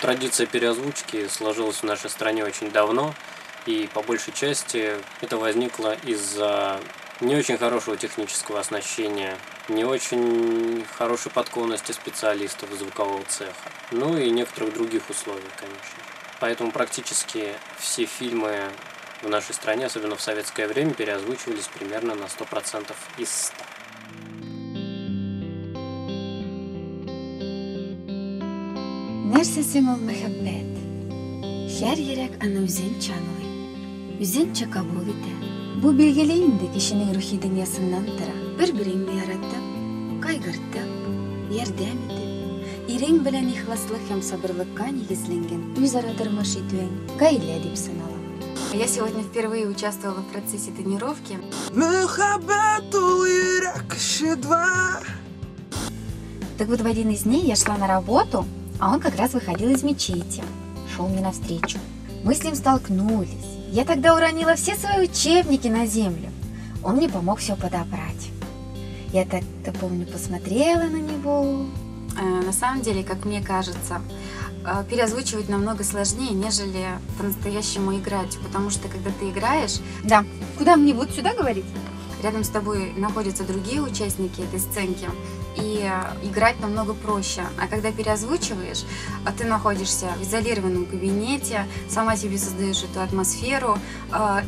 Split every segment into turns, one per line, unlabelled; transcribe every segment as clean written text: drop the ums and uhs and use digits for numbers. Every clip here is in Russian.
Традиция переозвучки сложилась в нашей стране очень давно, и по большей части это возникло из-за не очень хорошего технического оснащения, не очень хорошей подкованности специалистов звукового цеха, ну и некоторых других условий, конечно. Поэтому практически все фильмы в нашей стране, особенно в советское время, переозвучивались примерно на 100% из 100.
Нәрсәсең ул мәхәббәт? Һәр йөрәк аны үзенчә аңлый, үзенчә кабул итә. Бу билгеле инде кешенең рухи дөньясыннан тора. Бер-береңне яратып, кайгыртып, ярдәм итеп, ирең белән ихласлык һәм сабырлыкка нигезләнгән үзара тормыш итүең гаилә дип санала. Я сегодня впервые участвовала в процессе тренировки. Так вот, в один из дней я шла на работу, а он как раз выходил из мечети, шел мне навстречу. Мы с ним столкнулись. Я тогда уронила все свои учебники на землю. Он мне помог все подобрать. Я так-то, помню, посмотрела на него. На самом деле, как мне кажется, переозвучивать намного сложнее, нежели по-настоящему играть. Потому что, когда ты играешь... Да, куда мне вот сюда говорить? Рядом с тобой находятся другие участники этой сценки, и играть намного проще. А когда переозвучиваешь, ты находишься в изолированном кабинете, сама себе создаешь эту атмосферу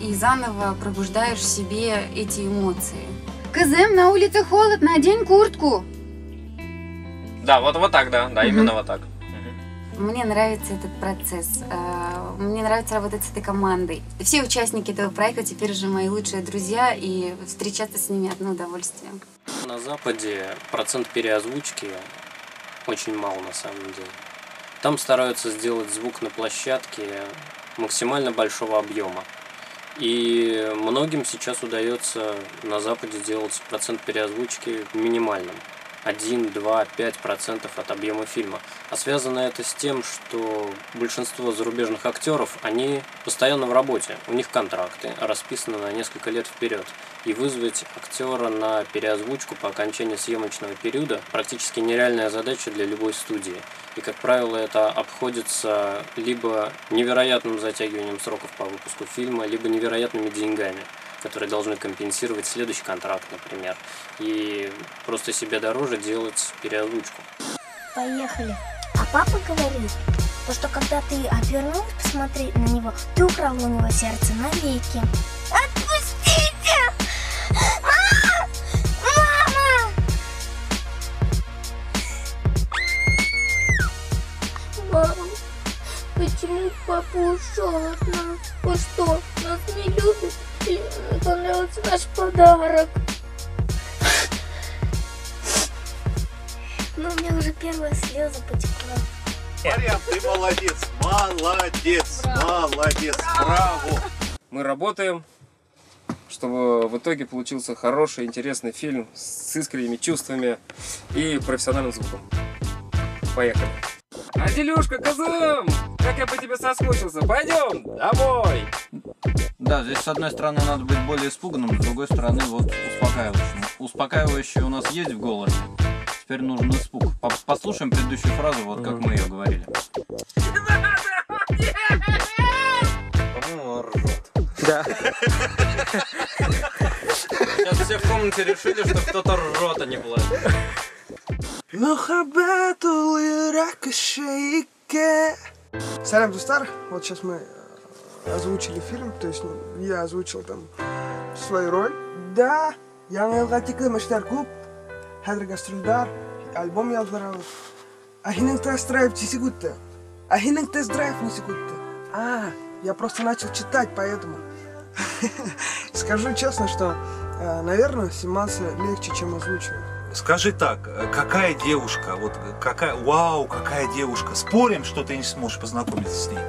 и заново пробуждаешь в себе эти эмоции. Кызым, на улице холодно, одень куртку.
Да, вот так, да, именно вот так.
Мне нравится этот процесс, мне нравится работать с этой командой. Все участники этого проекта теперь уже мои лучшие друзья, и встречаться с ними одно удовольствие.
На Западе процент переозвучки очень мал на самом деле. Там стараются сделать звук на площадке максимально большого объема. И многим сейчас удается на Западе делать процент переозвучки минимальным. 1, 2, 5% от объема фильма. А связано это с тем, что большинство зарубежных актеров, они постоянно в работе. У них контракты расписаны на несколько лет вперед. И вызвать актера на переозвучку по окончании съемочного периода практически нереальная задача для любой студии. И, как правило, это обходится либо невероятным затягиванием сроков по выпуску фильма, либо невероятными деньгами, которые должны компенсировать следующий контракт, например. И просто себе дороже делать переозвучку.
Поехали. А папа говорит, что когда ты обернулась посмотреть на него, ты украл у него сердце навеки. Отпустите! Мама! Мама, почему папа ушел от нас? Он что, нас не любит? Или ему понравился наш подарок? Но у меня уже первая слеза потекла.
Марьям, ты молодец, молодец, молодец, браво!
Мы работаем, чтобы в итоге получился хороший, интересный фильм с искренними чувствами и профессиональным звуком. Поехали! Аделюшка, Кызым! Как я по тебе соскучился! Пойдем домой!
Да, здесь с одной стороны надо быть более испуганным, с другой стороны вот успокаивающим. Успокаивающее у нас есть в голосе. Теперь нужен испуг. Послушаем предыдущую фразу, вот как мы ее говорили.
По-моему, ржет.
Да.
Сейчас все в комнате решили, что кто-то ржет, а не плачет.
Салям, Дустар. Вот сейчас мы озвучили фильм, то есть я озвучил там свою роль. Да, я мелкотикли маштар куб, хадр гастрольдар, альбом ялбарал. Ахининг тест-драйв чисигутта. Ахининг тест-драйв не сигутта. Я просто начал читать, поэтому. Скажу честно, что, наверное, сниматься легче, чем озвучивать.
Скажи так, какая девушка, вот какая, вау, какая девушка, спорим, что ты не сможешь познакомиться с ней?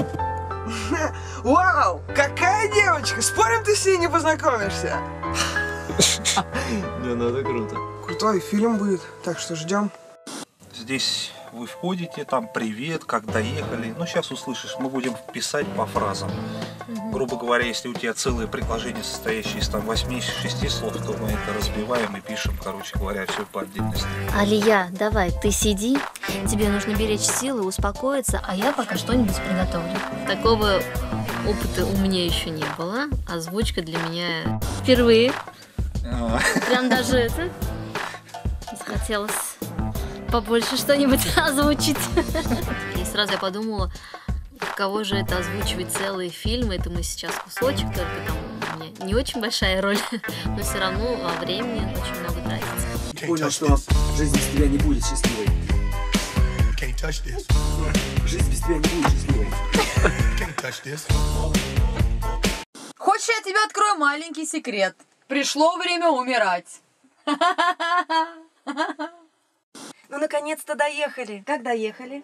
Вау, какая девочка, спорим, ты с ней не познакомишься?
Не, ну это круто.
Крутой фильм будет, так что ждем.
Здесь вы входите, там привет, как доехали, ну сейчас услышишь, мы будем писать по фразам. Грубо говоря, если у тебя целое предложение, состоящее из там 8-6 слов, то мы это разбиваем и пишем, короче говоря, все по отдельности.
Алия, давай, ты сиди, тебе нужно беречь силы, успокоиться, а я пока что-нибудь приготовлю. Такого опыта у меня еще не было, озвучка для меня впервые. Прям даже это, захотелось побольше что-нибудь озвучить. И сразу я подумала, каково же это озвучивать целые фильмы, это мы сейчас кусочек, только там у меня не очень большая роль, но все равно во времени очень много тратится.
Понял, что жизнь без тебя не будет счастливой. Жизнь без тебя не будет счастливой.
Хочешь, я тебе открою маленький секрет? Пришло время умирать.
Ну, наконец-то доехали. Как доехали?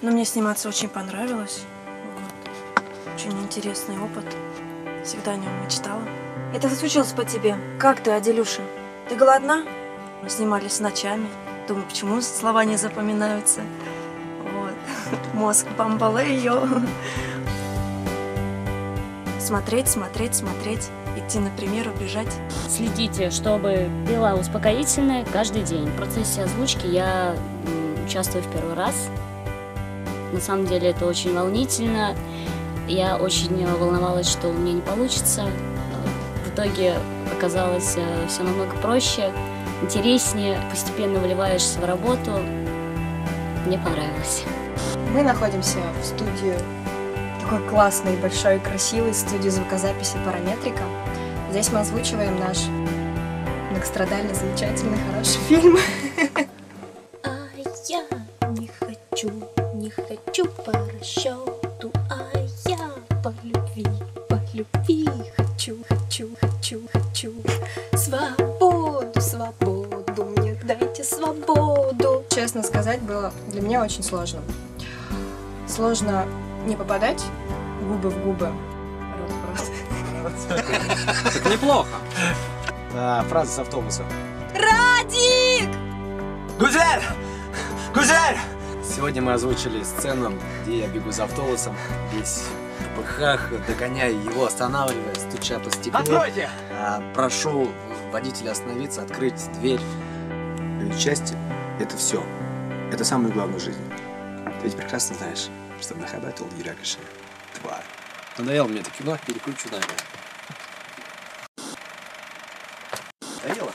Ну, мне сниматься очень понравилось. Вот. Очень интересный опыт. Всегда о нем мечтала.
Это случилось по тебе. Как ты, Аделюша? Ты голодна?
Мы снимались ночами. Думаю, почему слова не запоминаются. Вот. Мозг бомбалеё. Смотреть, смотреть, смотреть. Идти на пример, убежать.
Следите, чтобы пила успокоительное каждый день. В процессе озвучки я участвую в первый раз. На самом деле это очень волнительно. Я очень волновалась, что у меня не получится. В итоге оказалось все намного проще, интереснее. Постепенно вливаешься в работу. Мне понравилось.
Мы находимся в студии, такой классной, большой, красивой студии звукозаписи Параметрика. Здесь мы озвучиваем наш многострадальный, замечательный, хороший фильм.
А я не хочу по расчету, а я по любви хочу свободу, мне дайте свободу.
Честно сказать, было для меня очень сложно. Сложно не попадать губы в губы, рот в рот.
Так неплохо.
Фраза с автобуса.
Радик!
Гузель! Гузель! Сегодня мы озвучили сцену, где я бегу за автобусом, весь в попыхах, догоняя его, останавливая, стуча по стеклу.
Откройте!
Прошу водителя остановиться, открыть дверь. Счастье – это все. Это самое главное в жизни. Ты ведь прекрасно знаешь, что нахабатил Юракиши. Тварь. Надоело мне это кино, переключу наверное. Надоело?